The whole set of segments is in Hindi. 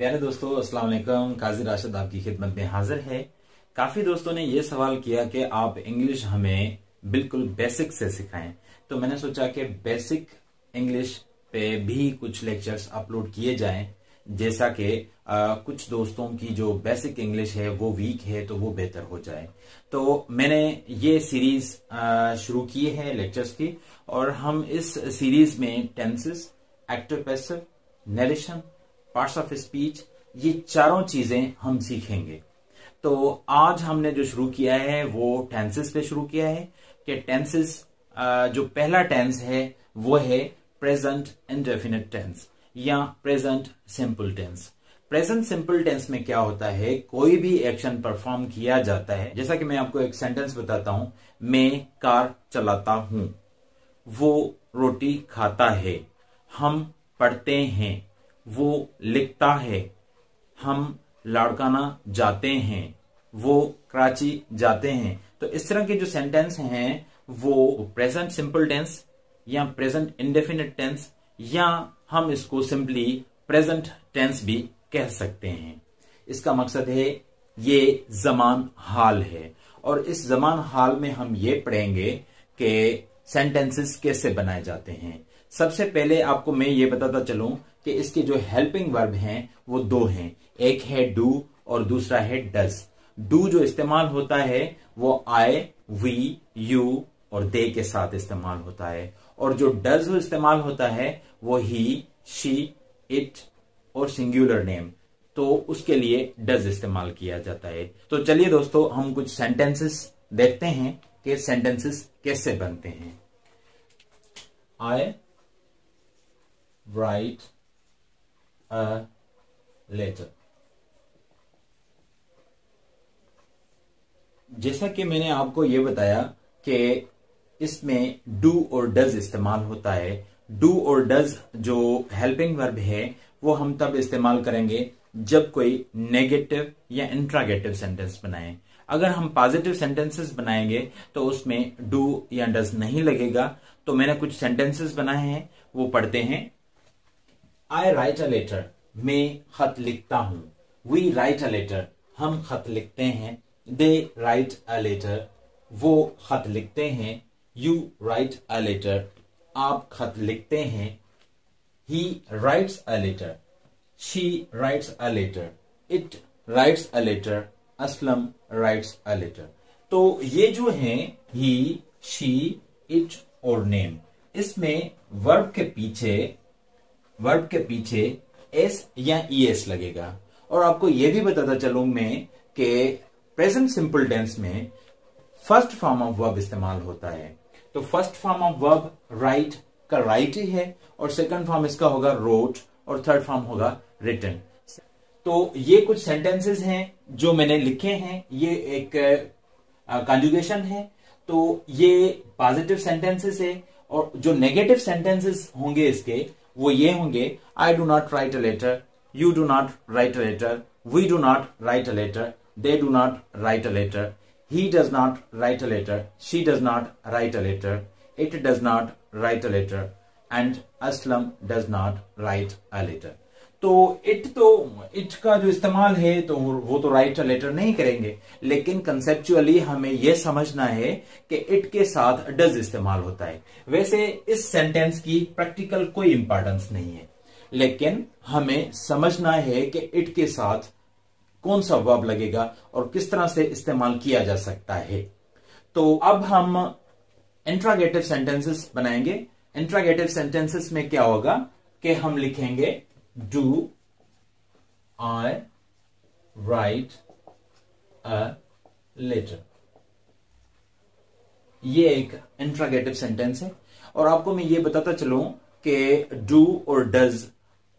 प्यारे दोस्तों, अस्सलाम वालेकुम। काजी राशिद आपकी खिदमत में हाजिर है। काफी दोस्तों ने ये सवाल किया कि आप इंग्लिश हमें बिल्कुल बेसिक से सिखाएं, तो मैंने सोचा कि बेसिक इंग्लिश पे भी कुछ लेक्चर्स अपलोड किए जाएं, जैसा कि कुछ दोस्तों की जो बेसिक इंग्लिश है वो वीक है तो वो बेहतर हो जाए। तो मैंने ये सीरीज शुरू की है लेक्चर्स की, और हम इस सीरीज में tenses, active passive, narration, parts of speech, ये चारों चीजें हम सीखेंगे। तो आज हमने जो शुरू किया है वो टेंसेस पे शुरू किया है कि टेंसेस जो पहला टेंस है वो है प्रेजेंट इंडेफिनिट टेंस या present simple tense. Present simple tense में क्या होता है, कोई भी एक्शन परफॉर्म किया जाता है। जैसा कि मैं आपको एक सेंटेंस बताता हूं, मैं कार चलाता हूं, वो रोटी खाता है, हम पढ़ते हैं, वो लिखता है, हम लाड़काना जाते हैं, वो कराची जाते हैं। तो इस तरह के जो सेंटेंस हैं वो प्रेजेंट सिंपल टेंस या प्रेजेंट इंडेफिनिट टेंस, या हम इसको सिंपली प्रेजेंट टेंस भी कह सकते हैं। इसका मकसद है ये जमान हाल है, और इस जमान हाल में हम ये पढ़ेंगे कि सेंटेंसेस कैसे बनाए जाते हैं। सबसे पहले आपको मैं ये बताता चलूं कि इसके जो हेल्पिंग वर्ब हैं वो दो हैं, एक है डू और दूसरा है डज। डू जो इस्तेमाल होता है वो आई, वी, यू और दे के साथ इस्तेमाल होता है, और जो डज इस्तेमाल होता है वो ही, शी, इट और सिंगुलर नेम, तो उसके लिए डज इस्तेमाल किया जाता है। तो चलिए दोस्तों, हम कुछ सेंटेंसेस देखते हैं कि सेंटेंसेस कैसे बनते हैं। आई राइट अ लेटर। जैसा कि मैंने आपको यह बताया कि इसमें डू और डज इस्तेमाल होता है। डू और डज जो हेल्पिंग वर्ब है वो हम तब इस्तेमाल करेंगे जब कोई नेगेटिव या इंट्रागेटिव सेंटेंस बनाएं। अगर हम पॉजिटिव सेंटेंसेस बनाएंगे तो उसमें डू या डज नहीं लगेगा। तो मैंने कुछ सेंटेंसेस बनाए हैं, वो पढ़ते हैं। आई राइट अ लेटर, मैं खत लिखता हूं। वी राइट अ लेटर, हम खत लिखते हैं। दे राइट अ लेटर, वो खत लिखते हैं। यू राइट अ लेटर, आप खत लिखते हैं। He writes a letter, she writes a letter, it writes a letter, Aslam writes a letter. तो ये जो हैं ही, शी, इट और नेम, इसमें वर्ब के पीछे एस या ईएस लगेगा। और आपको यह भी बताता चलूं मैं कि प्रेजेंट सिंपल टेंस में फर्स्ट फॉर्म ऑफ वर्ब इस्तेमाल होता है। तो first form of verb right का राइट ही है, और सेकंड फॉर्म इसका होगा रोट, और थर्ड फॉर्म होगा रिटन। तो ये कुछ सेंटेंसेस हैं जो मैंने लिखे हैं, ये एक कॉन्जुगेशन है। तो ये पॉजिटिव सेंटेंसेस है, और जो नेगेटिव सेंटेंसेस होंगे इसके वो ये होंगे, I do not write a letter, you do not write a letter, we do not write a letter, they do not write a letter, he does not write a letter, she does not write a letter, it does not write a letter, and Aslam does not write a letter। तो इट का जो इस्तेमाल है तो वो तो राइट अ लेटर नहीं करेंगे, लेकिन कंसेप्चुअली हमें यह समझना है कि इट के साथ डज इस्तेमाल होता है। वैसे इस सेंटेंस की प्रैक्टिकल कोई इंपॉर्टेंस नहीं है, लेकिन हमें समझना है कि इट के साथ कौन सा वर्ब लगेगा और किस तरह से इस्तेमाल किया जा सकता है। तो अब हम इंट्रागेटिव सेंटेंसेस बनाएंगे। इंट्रागेटिव सेंटेंसेस में क्या होगा कि हम लिखेंगे do I write a letter. ये एक इंट्रागेटिव सेंटेंस है, और आपको मैं ये बताता चलूं कि डू और डज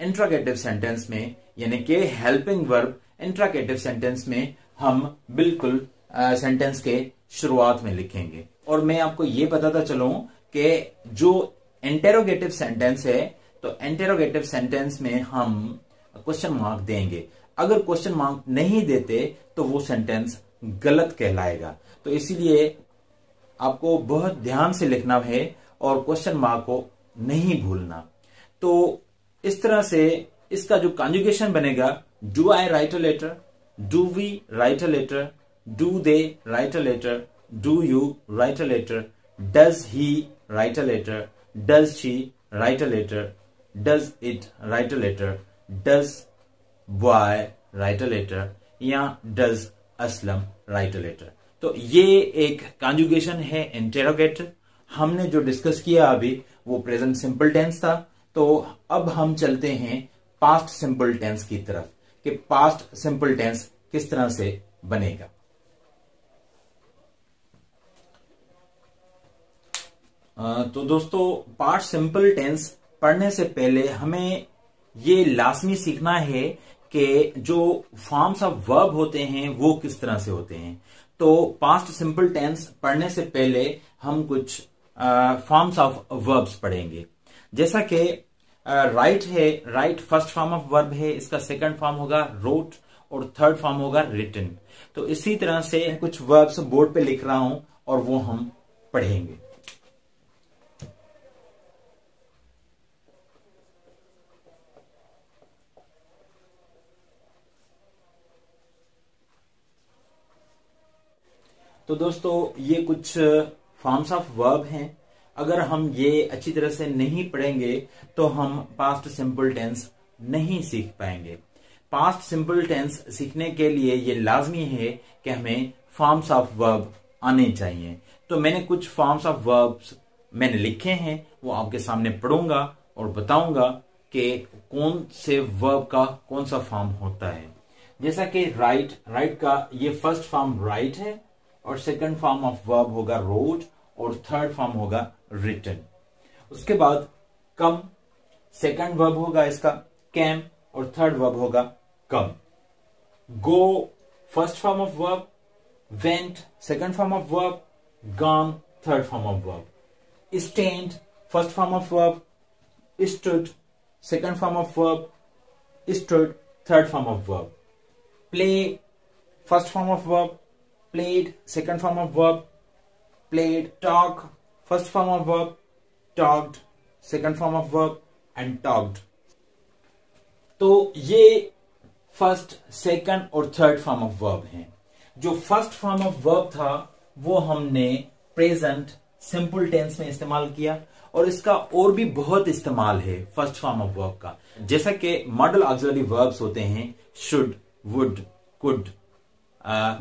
इंट्रागेटिव सेंटेंस में, यानी कि हेल्पिंग वर्ब इंट्रागेटिव सेंटेंस में हम बिल्कुल सेंटेंस के शुरुआत में लिखेंगे। और मैं आपको यह बताता चलूं कि जो इंटेरोगेटिव सेंटेंस है, तो इंटेरोगेटिव सेंटेंस में हम क्वेश्चन मार्क देंगे। अगर क्वेश्चन मार्क नहीं देते तो वो सेंटेंस गलत कहलाएगा। तो इसीलिए आपको बहुत ध्यान से लिखना है और क्वेश्चन मार्क को नहीं भूलना। तो इस तरह से इसका जो कॉन्जुगेशन बनेगा, do I write a letter, do we write a letter, do they write a letter, do you write a letter, does he write a letter, does she write a letter, does it write a letter, does boy write a letter, या does Aslam write a letter. तो ये एक कॉन्जुगेशन है इंटेरोगेटिव। हमने जो डिस्कस किया अभी वो प्रेजेंट सिंपल टेंस था। तो अब हम चलते हैं पास्ट सिंपल टेंस की तरफ कि पास्ट सिंपल टेंस किस तरह से बनेगा। तो दोस्तों, पास्ट सिंपल टेंस पढ़ने से पहले हमें ये लाजमी सीखना है कि जो फॉर्म्स ऑफ वर्ब होते हैं वो किस तरह से होते हैं। तो पास्ट सिंपल टेंस पढ़ने से पहले हम कुछ फॉर्म्स ऑफ वर्ब्स पढ़ेंगे। जैसा कि राइट है, right first form of verb है, इसका सेकंड फॉर्म होगा रोट और थर्ड फॉर्म होगा रिटन। तो इसी तरह से कुछ वर्ब्स बोर्ड पे लिख रहा हूं और वो हम पढ़ेंगे। तो दोस्तों, ये कुछ फॉर्म्स ऑफ वर्ब हैं। अगर हम ये अच्छी तरह से नहीं पढ़ेंगे तो हम पास्ट सिंपल टेंस नहीं सीख पाएंगे। पास्ट सिंपल टेंस सीखने के लिए ये लाजमी है कि हमें फॉर्म्स ऑफ वर्ब आने चाहिए। तो मैंने कुछ फॉर्म्स ऑफ वर्ब्स मैंने लिखे हैं, वो आपके सामने पढ़ूंगा और बताऊंगा कि कौन से वर्ब का कौन सा फॉर्म होता है। जैसा कि राइट, राइट का ये फर्स्ट फॉर्म राइट है और सेकंड फॉर्म ऑफ वर्ब होगा रोट और थर्ड फॉर्म होगा रिटन। उसके बाद कम, सेकंड वर्ब होगा इसका कैम और थर्ड वर्ब होगा come. Go, first form of verb, went, second form of verb, gone, third form of verb. Stand, first form of verb, stood, second form of verb, stood, third form of verb. Play, first form of verb, played, second form of verb, played. Talk, first form of verb, talked, second form of verb, and talked. तो ये फर्स्ट, सेकंड और थर्ड फॉर्म ऑफ वर्ब हैं। जो फर्स्ट फॉर्म ऑफ वर्ब था वो हमने प्रेजेंट सिंपल टेंस में इस्तेमाल किया और इसका और भी बहुत इस्तेमाल है फर्स्ट फॉर्म ऑफ वर्ब का। जैसा कि मॉडल ऑक्सिलरी वर्ब्स होते हैं should, would, could,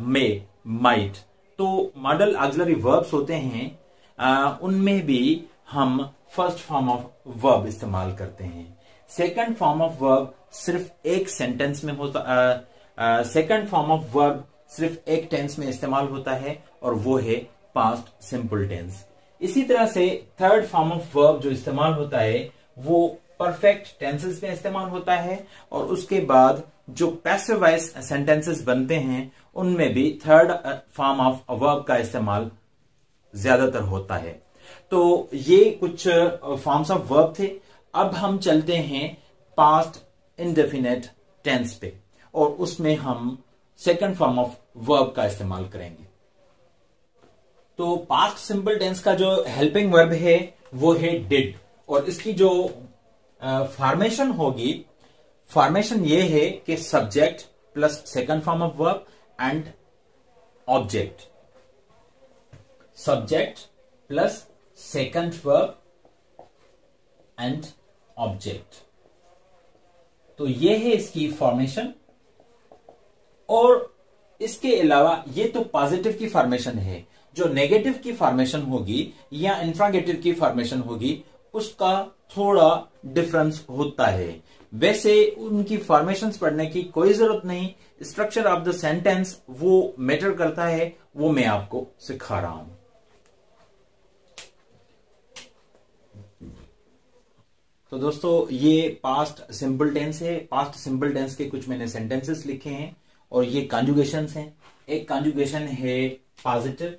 may, might. तो मॉडल ऑक्सिलरी वर्ब्स होते हैं, उनमें भी हम फर्स्ट फॉर्म ऑफ वर्ब इस्तेमाल करते हैं। सेकंड फॉर्म ऑफ वर्ब सिर्फ एक सेंटेंस में होता, सेकंड फॉर्म ऑफ वर्ब सिर्फ एक टेंस में इस्तेमाल होता है और वो है पास्ट सिंपल टेंस। इसी तरह से थर्ड फॉर्म ऑफ वर्ब जो इस्तेमाल होता है वो परफेक्ट टेंसेस में इस्तेमाल होता है और उसके बाद जो पैसिव वॉइस सेंटेंसेस बनते हैं उनमें भी थर्ड फॉर्म ऑफ वर्ब का इस्तेमाल ज्यादातर होता है। तो ये कुछ फॉर्म्स ऑफ वर्ब थे। अब हम चलते हैं पास्ट इंडेफिनिट टेंस पे और उसमें हम सेकंड फॉर्म ऑफ वर्ब का इस्तेमाल करेंगे। तो पास्ट सिंपल टेंस का जो हेल्पिंग वर्ब है वो है डिड और इसकी जो फॉर्मेशन होगी, फॉर्मेशन ये है कि subject plus second form of verb and object, subject plus second verb and object. तो ये है इसकी फॉर्मेशन। और इसके अलावा ये तो पॉजिटिव की फॉर्मेशन है। जो नेगेटिव की फॉर्मेशन होगी या इंट्रोगेटिव की फॉर्मेशन होगी उसका थोड़ा डिफरेंस होता है। वैसे उनकी फॉर्मेशंस पढ़ने की कोई जरूरत नहीं, स्ट्रक्चर ऑफ द सेंटेंस वो मैटर करता है, वो मैं आपको सिखा रहा हूं। तो दोस्तों, ये पास्ट सिंपल टेंस है। पास्ट सिंपल टेंस के कुछ मैंने सेंटेंसेस लिखे हैं और ये कॉन्जुगेशंस हैं। एक कॉन्जुगेशन है पॉजिटिव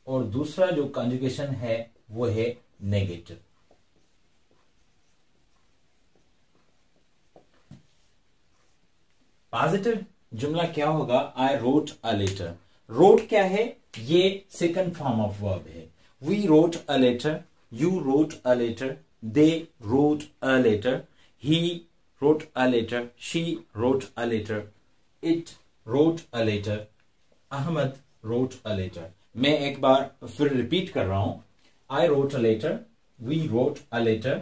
और दूसरा जो कॉन्जुगेशन है वो है नेगेटिव। पॉजिटिव जुमला क्या होगा? I wrote a letter. Wrote क्या है? ये सेकंड फॉर्म ऑफ वर्ब है। We wrote a letter, you wrote a letter, they wrote a letter, he wrote a letter, she wrote a letter, it wrote a letter, Ahmad wrote a letter. मैं एक बार फिर रिपीट कर रहा हूं. I wrote a letter, we wrote a letter,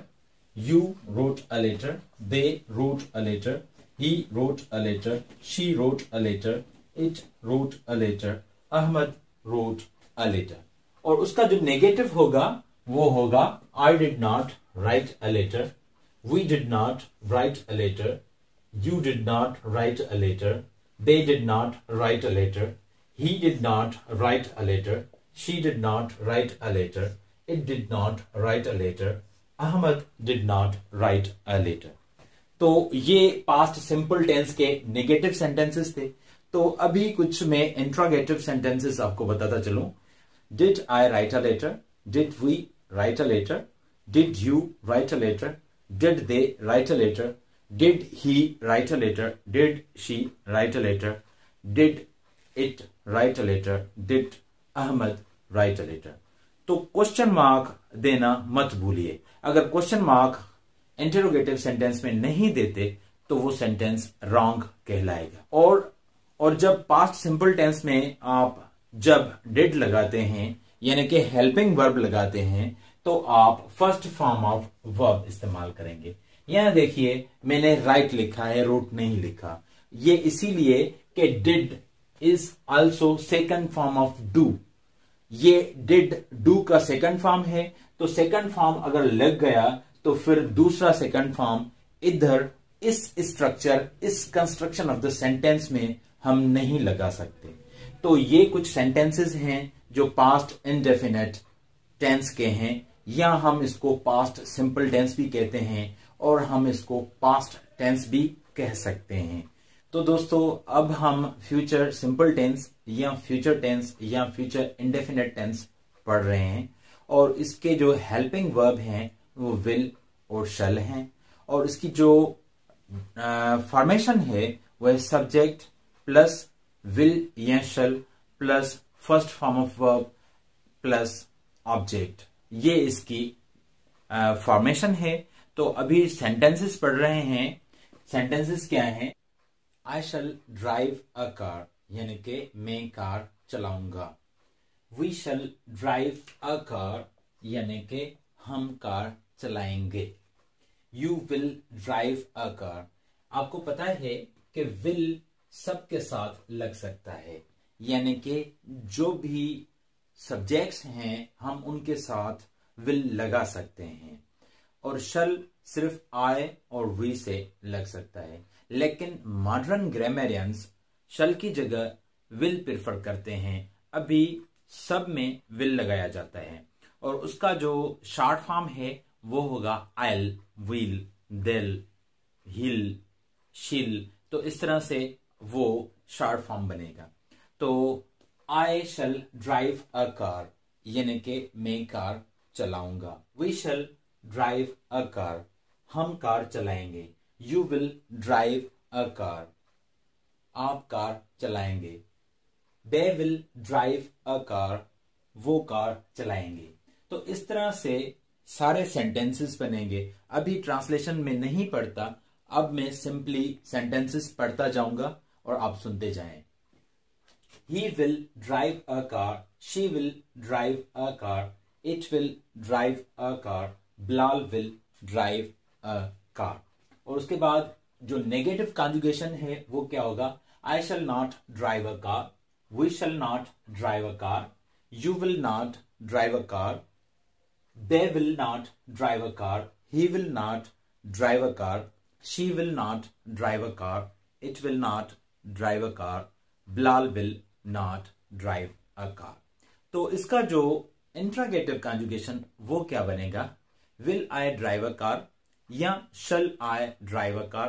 you wrote a letter, they wrote a letter, he wrote a letter, she wrote a letter, it wrote a letter, Ahmad wrote a letter. और उसका जो नेगेटिव होगा वो होगा I did not write a letter, we did not write a letter, you did not write a letter, they did not write a letter, he did not write a letter, she did not write a letter, it did not write a letter, Ahmad did not write a letter. तो ये पास्ट सिंपल टेंस के नेगेटिव सेंटेंसेस थे. तो अभी कुछ मैं इंट्रोगेटिव सेंटेंसेस आपको बताता चलूं. Did I write a letter? Did we write a letter? Did you write a letter? Did they write a letter? Did he write a letter? Did she write a letter? Did it write a letter? Did Ahmad write a letter? तो क्वेश्चन मार्क देना मत भूलिए. अगर क्वेश्चन मार्क इंटरोगेटिव सेंटेंस में नहीं देते तो वो सेंटेंस रॉन्ग कहलाएगा. और जब पास्ट सिंपल टेंस में आप जब डिड लगाते हैं यानी कि हेल्पिंग वर्ब लगाते हैं तो आप फर्स्ट फॉर्म ऑफ वर्ब इस्तेमाल करेंगे. यहां देखिए मैंने राइट लिखा है, रोट नहीं लिखा. ये इसीलिए कि did is also second form of do. ये डिड डू का सेकंड फॉर्म है. तो सेकंड फॉर्म अगर लग गया तो फिर दूसरा सेकंड फॉर्म इधर इस स्ट्रक्चर इस कंस्ट्रक्शन ऑफ द सेंटेंस में हम नहीं लगा सकते. तो ये कुछ सेंटेंसेस हैं जो पास्ट इंडेफिनेट टेंस के हैं, या हम इसको पास्ट सिंपल टेंस भी कहते हैं और हम इसको पास्ट टेंस भी कह सकते हैं. तो दोस्तों अब हम फ्यूचर सिंपल टेंस या फ्यूचर टेंस या फ्यूचर इंडेफिनेट टेंस पढ़ रहे हैं. और इसके जो हेल्पिंग वर्ब हैं वो विल और शल हैं. और इसकी जो फॉर्मेशन है वह है सब्जेक्ट प्लस विल या shall plus first form of verb plus object. ये इसकी फॉर्मेशन है. तो अभी सेंटेंसेस पढ़ रहे हैं. सेंटेंसेस क्या हैं? आई शल ड्राइव अ कार यानी कि मैं कार चलाऊंगा. We shall drive a car यानी कि हम कार चलाएंगे. You will drive a car. आपको पता है कि विल सबके साथ लग सकता है, यानी कि जो भी सब्जेक्ट्स हैं हम उनके साथ विल लगा सकते हैं. और शल सिर्फ आई और वी से लग सकता है. लेकिन मॉडर्न ग्रामरियंस शल की जगह विल प्रेफर करते हैं. अभी सब में विल लगाया जाता है और उसका जो शॉर्ट फॉर्म है वो होगा आइल, विल, दिल, हिल, शिल. तो इस तरह से वो शॉर्ट फॉर्म बनेगा. तो आई शल ड्राइव अ कार यानी कि मैं कार चलाऊंगा. We shall drive a car हम कार चलाएंगे. You will drive a car आप कार चलाएंगे. They will drive a car वो कार चलाएंगे. तो इस तरह से सारे सेंटेंसेस बनेंगे. अभी ट्रांसलेशन में नहीं पढ़ता, अब मैं सिंपली सेंटेंसेस पढ़ता जाऊंगा और आप सुनते जाएं. He will drive a car, she will drive a car, it will drive a car, Bilal will drive a car. और उसके बाद जो नेगेटिव कॉन्जुगेशन है वो क्या होगा? I shall not drive a car, we shall not drive a car, you will not drive a car, they will not drive a car, he will not drive a car, she will not drive a car, it will not drive a car, Bilal will not drive a car. तो इसका जो इंट्रोगेटिव कॉन्जुगेशन वो क्या बनेगा? Will I drive a car या shall I drive a car?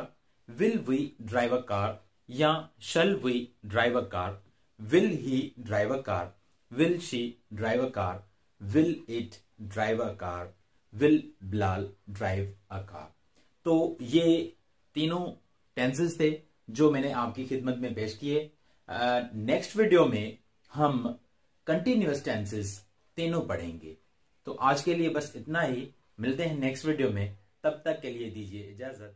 Will we drive a car या shall we drive a car? Will he drive a car? Will she drive a car? Will it drive a car? Will Bilal drive a car? तो ये तीनों टेंसेस थे जो मैंने आपकी खिदमत में पेश किए. नेक्स्ट वीडियो में हम कंटिन्यूअस टेंसेस तीनों पढ़ेंगे. तो आज के लिए बस इतना ही. मिलते हैं नेक्स्ट वीडियो में. तब तक के लिए दीजिए इजाजत.